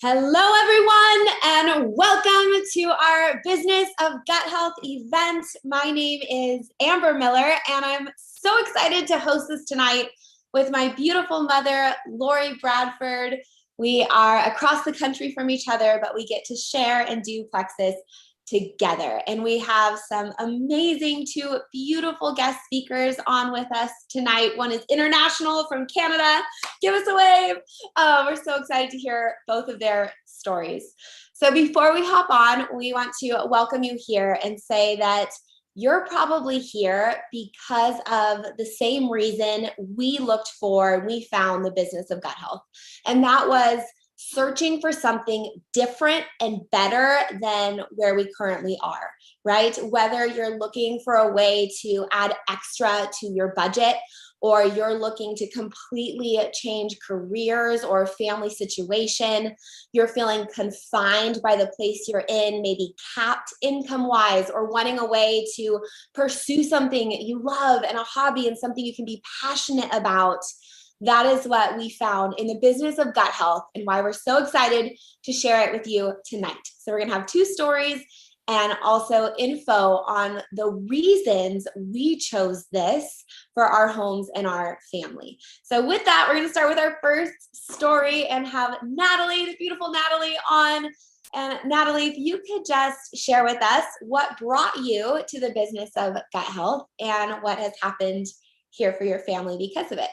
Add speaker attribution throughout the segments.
Speaker 1: Hello, everyone, and welcome to our Business of Gut Health event. My name is Amber Miller, and I'm so excited to host this tonight with my beautiful mother, Lori Bradford. We are across the country from each other, but we get to share and do Plexus together. And we have some amazing, two beautiful guest speakers on with us tonight. One is international from Canada. Give us a wave. We're so excited to hear both of their stories. So before we hop on, we want to welcome you here and say that you're probably here because of the same reason we looked for, we found the Business of Gut Health. And that was searching for something different and better than where we currently are, right? Whether you're looking for a way to add extra to your budget, or you're looking to completely change careers or family situation, you're feeling confined by the place you're in, maybe capped income-wise, or wanting a way to pursue something you love and a hobby and something you can be passionate about. That is what we found in the Business of Gut Health and why we're so excited to share it with you tonight. So we're going to have two stories and also info on the reasons we chose this for our homes and our family. So with that, we're going to start with our first story and have Natalie, the beautiful Natalie, on. And Natalie, if you could just share with us what brought you to the Business of Gut Health and what has happened here for your family because of it.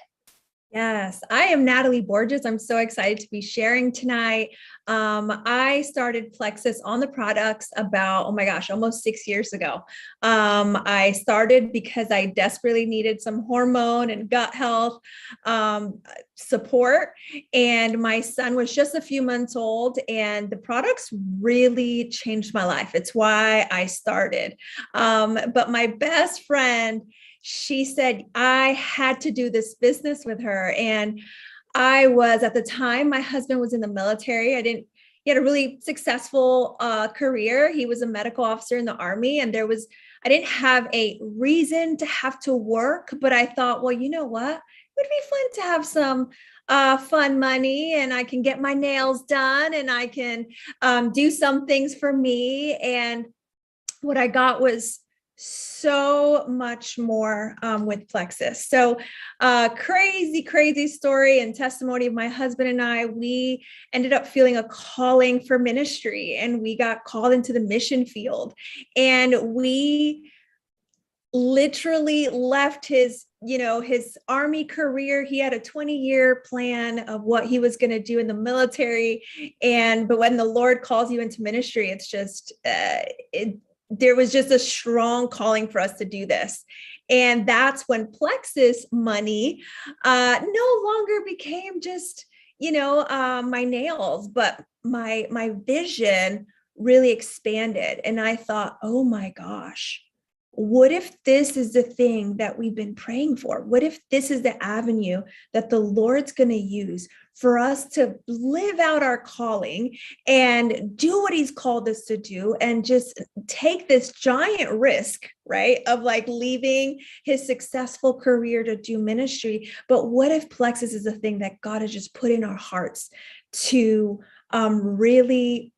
Speaker 2: Yes, I am Natalie Borges. I'm so excited to be sharing tonight. I started Plexus on the products about, oh my gosh, almost 6 years ago. I started because I desperately needed some hormone and gut health support. And my son was just a few months old, and the products really changed my life. It's why I started. But my best friend, she said I had to do this business with her. And I was, at the time, my husband was in the military. He had a really successful career. He was a medical officer in the Army. And I didn't have a reason to have to work, but I thought, well, you know what? It would be fun to have some fun money, and I can get my nails done, and I can do some things for me. And what I got was so much more with Plexus. So crazy story and testimony of my husband and I. We ended up feeling a calling for ministry, and we got called into the mission field. And we literally left his Army career. He had a 20-year plan of what he was going to do in the military. But when the Lord calls you into ministry, it's just, there was just a strong calling for us to do this. And that's when Plexus money no longer became just, my nails, but my vision really expanded. And I thought, oh my gosh, what if this is the thing that we've been praying for? What if this is the avenue that the Lord's going to use for us to live out our calling and do what he's called us to do, and just take this giant risk, right, of like leaving his successful career to do ministry? But what if Plexus is the thing that God has just put in our hearts to really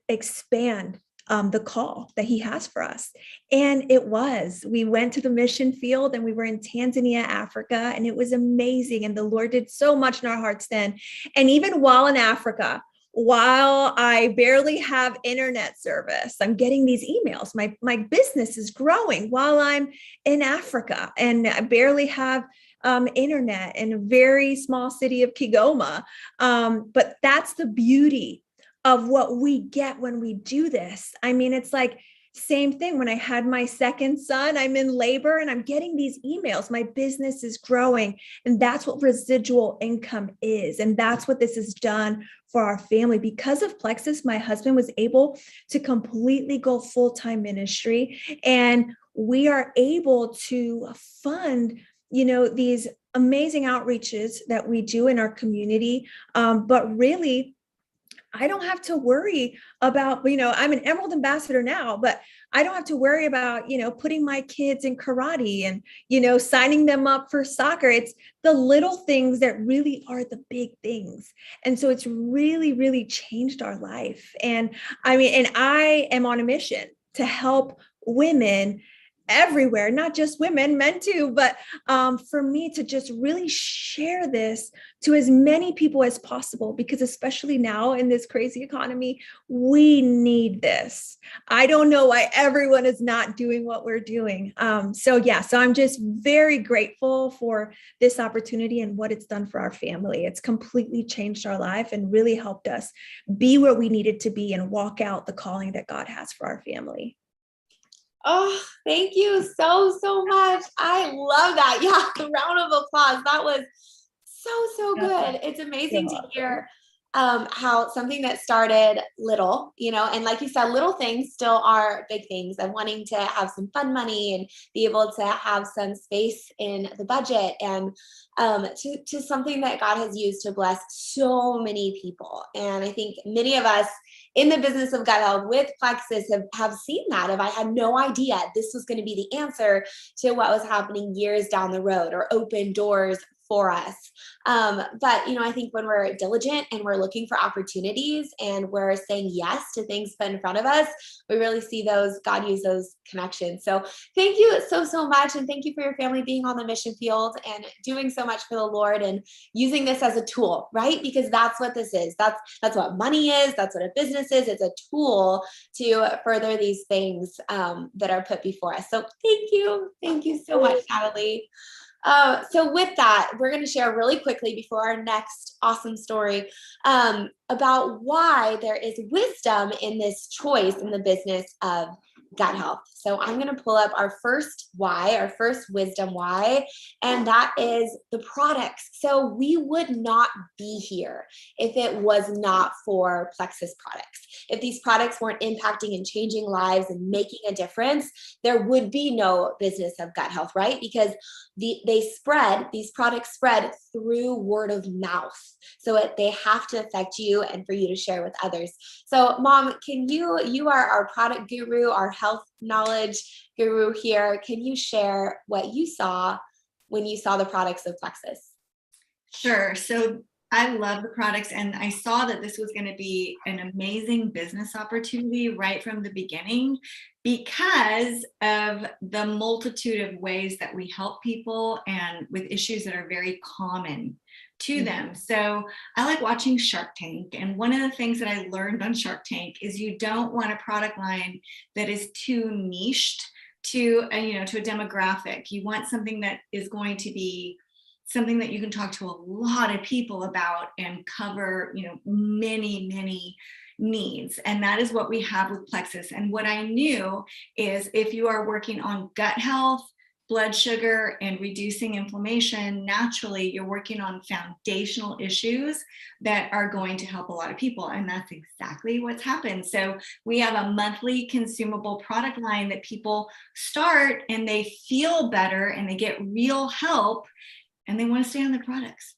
Speaker 2: expand the call that he has for us? And we went to the mission field, and we were in Tanzania, Africa, and it was amazing. And the Lord did so much in our hearts then. And even while in Africa, while I barely have internet service, I'm getting these emails. My business is growing while I'm in Africa, and I barely have internet in a very small city of Kigoma. But that's the beauty of what we get when we do this. I mean, it's like same thing. When I had my second son, I'm in labor and I'm getting these emails. My business is growing. And that's what residual income is. And that's what this has done for our family. Because of Plexus, my husband was able to completely go full-time ministry. And we are able to fund, these amazing outreaches that we do in our community. But really, I don't have to worry about, I'm an Emerald ambassador now, but I don't have to worry about, putting my kids in karate and, signing them up for soccer. It's the little things that really are the big things. And so it's really, really changed our life. And I am on a mission to help women everywhere, not just women, men too, but for me to just really share this to as many people as possible, because especially now in this crazy economy, we need this. I don't know why everyone is not doing what we're doing. So I'm just very grateful for this opportunity and what it's done for our family. It's completely changed our life and really helped us be where we needed to be and walk out the calling that God has for our family.
Speaker 1: Oh, thank you so much. I love that. Yeah, the round of applause. That was so good. It's amazing to hear how something that started little, and like you said, little things still are big things, and wanting to have some fun money and be able to have some space in the budget, and to something that God has used to bless so many people. And I think many of us in the business of gut health with Plexus have seen that. If I had no idea this was going to be the answer to what was happening years down the road, or open doors for us. But I think when we're diligent and we're looking for opportunities and we're saying yes to things put in front of us, we really see God use those connections. So thank you so much. And thank you for your family being on the mission field and doing so much for the Lord and using this as a tool, right? Because that's what this is. That's what money is. That's what a business is. It's a tool to further these things that are put before us. So thank you. Thank you so much, Natalie. So with that, we're going to share really quickly before our next awesome story about why there is wisdom in this choice in the business of gut health. So I'm going to pull up our first why, our first wisdom why, and that is the products. So we would not be here if it was not for Plexus products. If these products weren't impacting and changing lives and making a difference, there would be no business of gut health, right? Because these products spread through word of mouth. So they have to affect you and for you to share with others. So Mom, you are our product guru, our health knowledge guru here. Can you share what you saw when you saw the products of Plexus?
Speaker 3: Sure. So I love the products, and I saw that this was going to be an amazing business opportunity right from the beginning because of the multitude of ways that we help people and with issues that are very common to them. So I like watching Shark Tank. And one of the things that I learned on Shark Tank is you don't want a product line that is too niched to a demographic. You want something that is going to be something that you can talk to a lot of people about and cover, many needs. And that is what we have with Plexus. And what I knew is if you are working on gut health, blood sugar, and reducing inflammation, naturally you're working on foundational issues that are going to help a lot of people. And that's exactly what's happened. So we have a monthly consumable product line that people start and they feel better and they get real help and they want to stay on their products.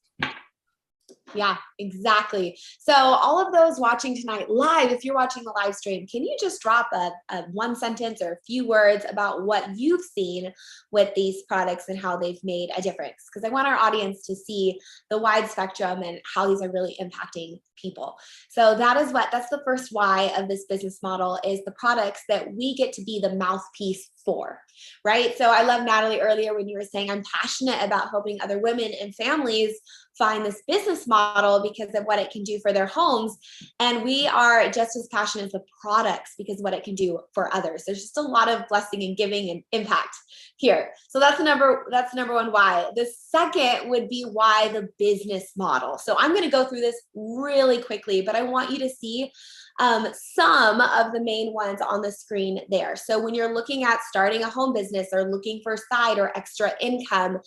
Speaker 1: Yeah, exactly. So all of those watching tonight live, if you're watching the live stream, can you just drop a one sentence or a few words about what you've seen with these products and how they've made a difference? Because I want our audience to see the wide spectrum and how these are really impacting people. So that's the first why of this business model, is the products that we get to be the mouthpiece for, right? So I love, Natalie, earlier when you were saying I'm passionate about helping other women and families find this business model because of what it can do for their homes. And we are just as passionate as the products because of what it can do for others. There's just a lot of blessing and giving and impact here. So that's number one why. The second would be why the business model. So I'm going to go through this really quickly, but I want you to see some of the main ones on the screen there. So when you're looking at starting a home business or looking for side or extra income,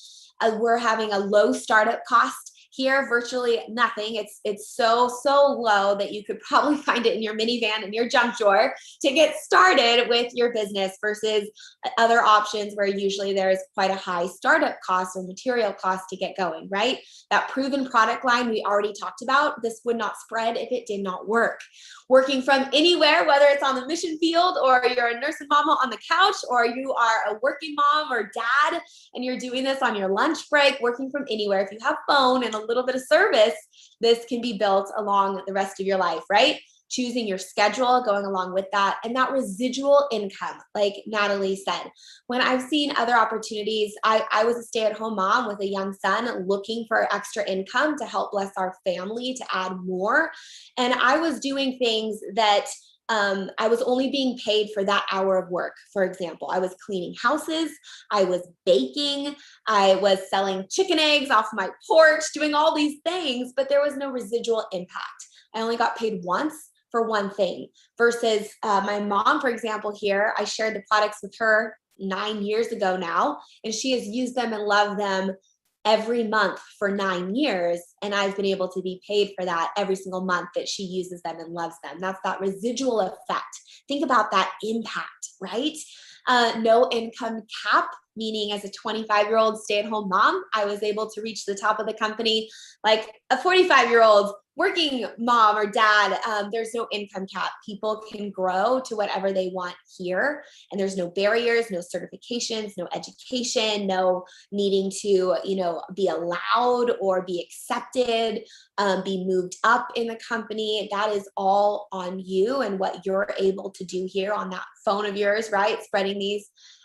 Speaker 1: we're having a low startup cost Here, virtually nothing. It's so low that you could probably find it in your minivan in your junk drawer to get started with your business versus other options where usually there's quite a high startup cost or material cost to get going, right? That proven product line we already talked about, this would not spread if it did not work. Working from anywhere, whether it's on the mission field or you're a nursing mama on the couch or you are a working mom or dad and you're doing this on your lunch break, working from anywhere. If you have phone and a little bit of service, this can be built along the rest of your life, right? Choosing your schedule, going along with that, and that residual income, like Natalie said. When I've seen other opportunities, I was a stay-at-home mom with a young son looking for extra income to help bless our family, to add more. And I was doing things that I was only being paid for that hour of work. For example, I was cleaning houses, I was baking, I was selling chicken eggs off my porch, doing all these things, but there was no residual impact. I only got paid once for one thing versus my mom, for example, here, I shared the products with her 9 years ago now, and she has used them and loved them every month for 9 years. And I've been able to be paid for that every single month that she uses them and loves them. That's that residual effect. Think about that impact, right? No income cap, meaning as a 25-year-old stay-at-home mom, I was able to reach the top of the company like a 45-year-old working mom or dad. There's no income cap. People can grow to whatever they want here. And there's no barriers, no certifications, no education, no needing to, be allowed or be accepted, be moved up in the company. That is all on you and what you're able to do here on that phone of yours, right? Spreading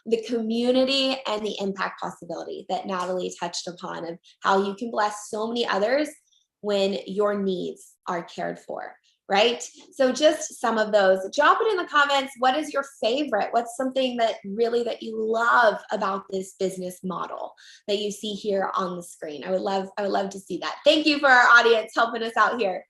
Speaker 1: the community and the impact possibility that Natalie touched upon of how you can bless so many others when your needs are cared for, right? So just some of those. Drop it in the comments. What is your favorite? What's something that you love about this business model that you see here on the screen? I would love to see that. Thank you for our audience helping us out here.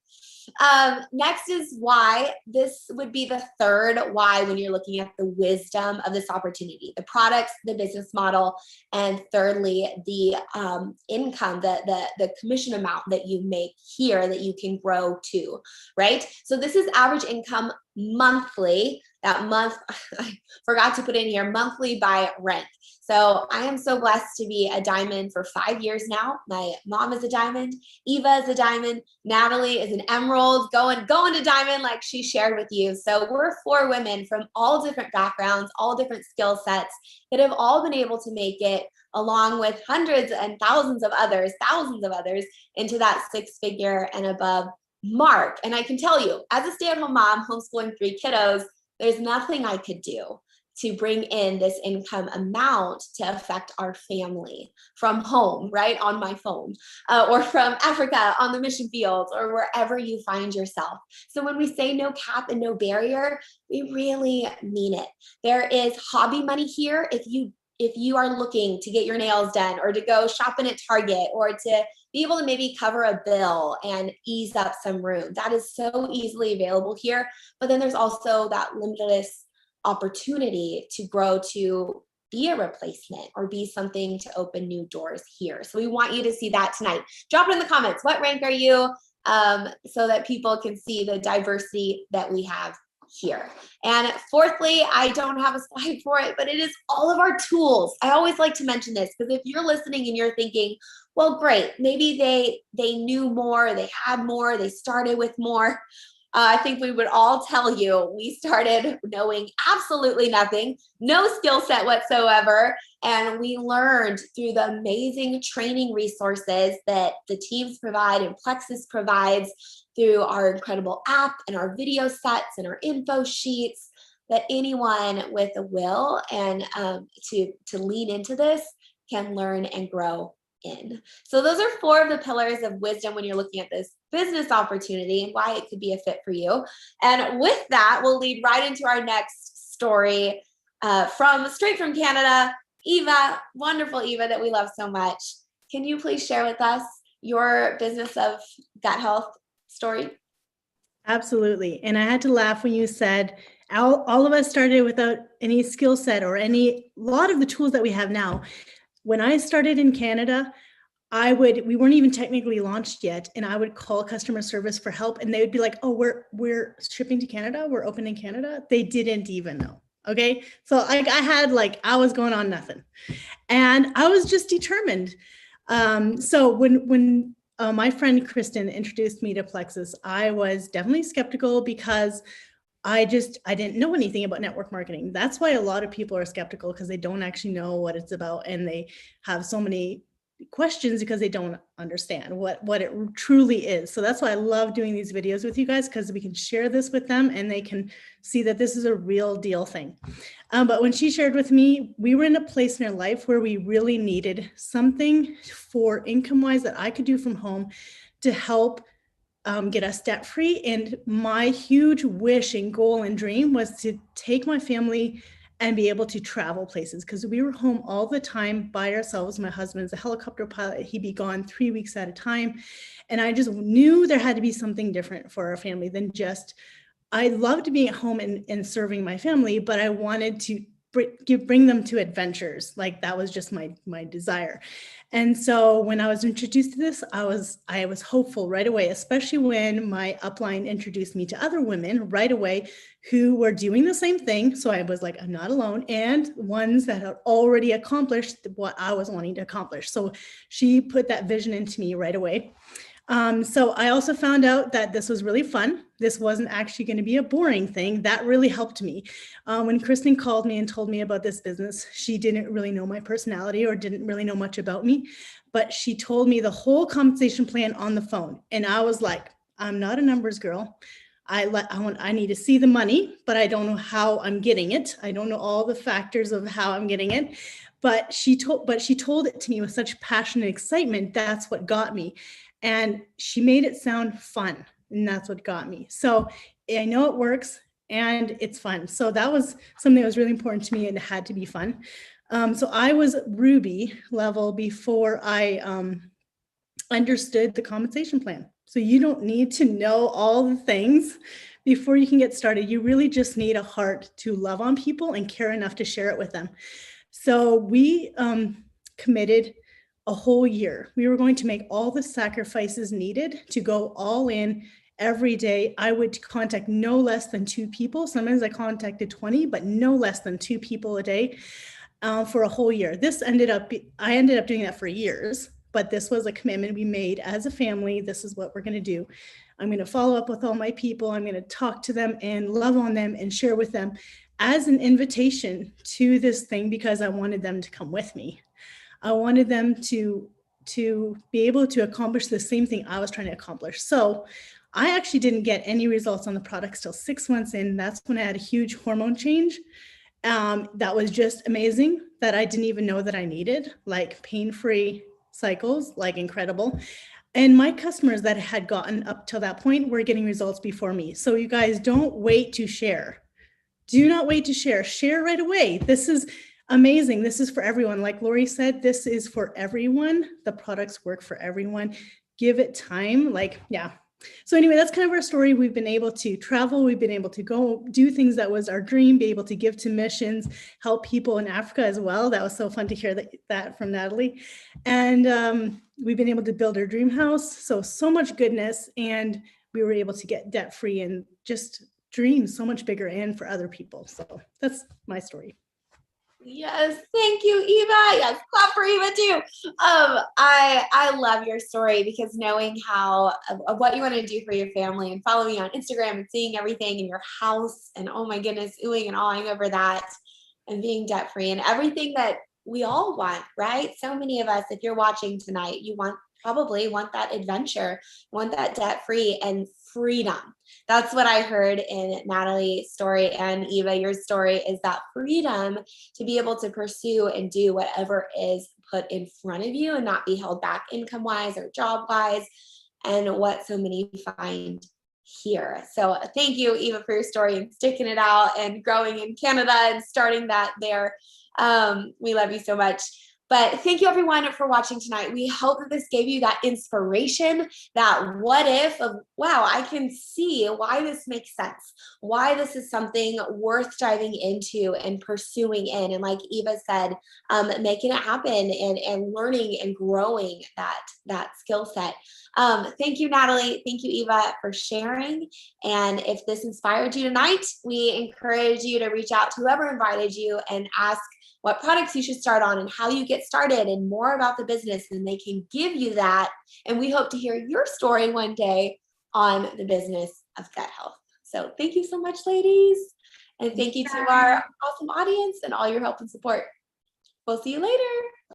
Speaker 1: Next is why. This would be the third why when you're looking at the wisdom of this opportunity, the products, the business model, and thirdly, the income, the commission amount that you make here that you can grow to, right? So this is average income monthly. That month, I forgot to put in here, monthly by rank. So I am so blessed to be a diamond for 5 years now. My mom is a diamond. Eva is a diamond. Natalie is an emerald, going to diamond like she shared with you. So we're 4 women from all different backgrounds, all different skill sets that have all been able to make it along with hundreds and thousands of others, into that 6-figure and above mark. And I can tell you, as a stay-at-home mom, homeschooling 3 kiddos, there's nothing I could do to bring in this income amount to affect our family from home, right, on my phone, or from Africa on the mission fields, or wherever you find yourself. So when we say no cap and no barrier, we really mean it. There is hobby money here. If you are looking to get your nails done or to go shopping at Target or to be able to maybe cover a bill and ease up some room, that is so easily available here. But then there's also that limitless opportunity to grow to be a replacement or be something to open new doors here. So we want you to see that tonight. Drop it in the comments. What rank are you? So that people can see the diversity that we have here. And fourthly, I don't have a slide for it, but it is all of our tools. I always like to mention this because if you're listening and you're thinking, well, great, maybe they knew more, they had more, they started with more. I think we would all tell you we started knowing absolutely nothing, no skill set whatsoever. And we learned through the amazing training resources that the teams provide and Plexus provides through our incredible app and our video sets and our info sheets that anyone with a will and to lean into this can learn and grow in. So those are 4 of the pillars of wisdom when you're looking at this business opportunity and why it could be a fit for you. And with that, we'll lead right into our next story straight from Canada. Eva, wonderful Eva that we love so much. Can you please share with us your business of gut health story?
Speaker 4: Absolutely. And I had to laugh when you said all of us started without any skill set or a lot of the tools that we have now. When I started in Canada, we weren't even technically launched yet. And I would call customer service for help and they would be like, oh, we're shipping to Canada. We're open in Canada. They didn't even know. Okay. So I was going on nothing and I was just determined. So when my friend Kristen introduced me to Plexus, I was definitely skeptical because I didn't know anything about network marketing. That's why a lot of people are skeptical, because they don't actually know what it's about and they have so many questions because they don't understand what it truly is. So that's why I love doing these videos with you guys, because we can share this with them and they can see that this is a real deal thing. But when she shared with me, we were in a place in our life where we really needed something for income-wise that I could do from home to help get us debt free. And my huge wish and goal and dream was to take my family and be able to travel places, because we were home all the time by ourselves. My husband's a helicopter pilot. He'd be gone 3 weeks at a time. And I just knew there had to be something different for our family than just, I loved being at home and serving my family, but I wanted to bring them to adventures. Like that was just my desire. And so when I was introduced to this, I was hopeful right away, especially when my upline introduced me to other women right away who were doing the same thing. So I was like, I'm not alone, and ones that had already accomplished what I was wanting to accomplish. So she put that vision into me right away. So I also found out that this was really fun. This wasn't actually going to be a boring thing. That really helped me. When Kristen called me and told me about this business, she didn't really know my personality or didn't really know much about me, but she told me the whole compensation plan on the phone. And I was like, I'm not a numbers girl. I need to see the money, but I don't know how I'm getting it. I don't know all the factors of how I'm getting it. But she told it to me with such passion and excitement. That's what got me. And she made it sound fun, and that's what got me. So I know it works and it's fun. So that was something that was really important to me, and it had to be fun. So I was Ruby level before I understood the compensation plan. So you don't need to know all the things before you can get started. You really just need a heart to love on people and care enough to share it with them. So we committed a whole year. We were going to make all the sacrifices needed to go all in every day. I would contact no less than 2 people. Sometimes I contacted 20, but no less than 2 people a day for a whole year. I ended up doing that for years, but this was a commitment we made as a family. This is what we're going to do. I'm going to follow up with all my people. I'm going to talk to them and love on them and share with them as an invitation to this thing, because I wanted them to come with me. I wanted them to be able to accomplish the same thing I was trying to accomplish. So I actually didn't get any results on the product till 6 months in. That's when I had a huge hormone change. That was just amazing, that I didn't even know that I needed, like pain-free cycles, like incredible. And my customers that had gotten up till that point were getting results before me. So you guys, don't wait to share. Do not wait to share. Share right away. This is amazing. This is for everyone. Like Lori said, this is for everyone. The products work for everyone. Give it time. Yeah. So anyway, that's kind of our story. We've been able to travel. We've been able to go do things that was our dream, be able to give to missions, help people in Africa as well. That was so fun to hear that from Natalie. And we've been able to build our dream house. So much goodness. And we were able to get debt free and just dream so much bigger and for other people. So that's my story.
Speaker 1: Yes, thank you, Eva. Yes, clap for Eva too. I love your story, because knowing how of what you want to do for your family and following you on Instagram and seeing everything in your house, and oh my goodness, oohing and awing over that, and being debt free and everything that we all want, right? So many of us, if you're watching tonight, you probably want that adventure, want that debt free and freedom. That's what I heard in Natalie's story, and Eva, your story, is that freedom to be able to pursue and do whatever is put in front of you and not be held back income wise or job wise, and what so many find here. So thank you, Eva, for your story and sticking it out and growing in Canada and starting that there. We love you so much. But thank you everyone for watching tonight. We hope that this gave you that inspiration, that what if of, wow, I can see why this makes sense, why this is something worth diving into and pursuing in. And like Eva said, making it happen and learning and growing that skill set. Thank you, Natalie. Thank you, Eva, for sharing. And if this inspired you tonight, we encourage you to reach out to whoever invited you and ask what products you should start on and how you get started and more about the business, and they can give you that. And we hope to hear your story one day on the business of gut health. So thank you so much, ladies. And thank you to our awesome audience and all your help and support. We'll see you later.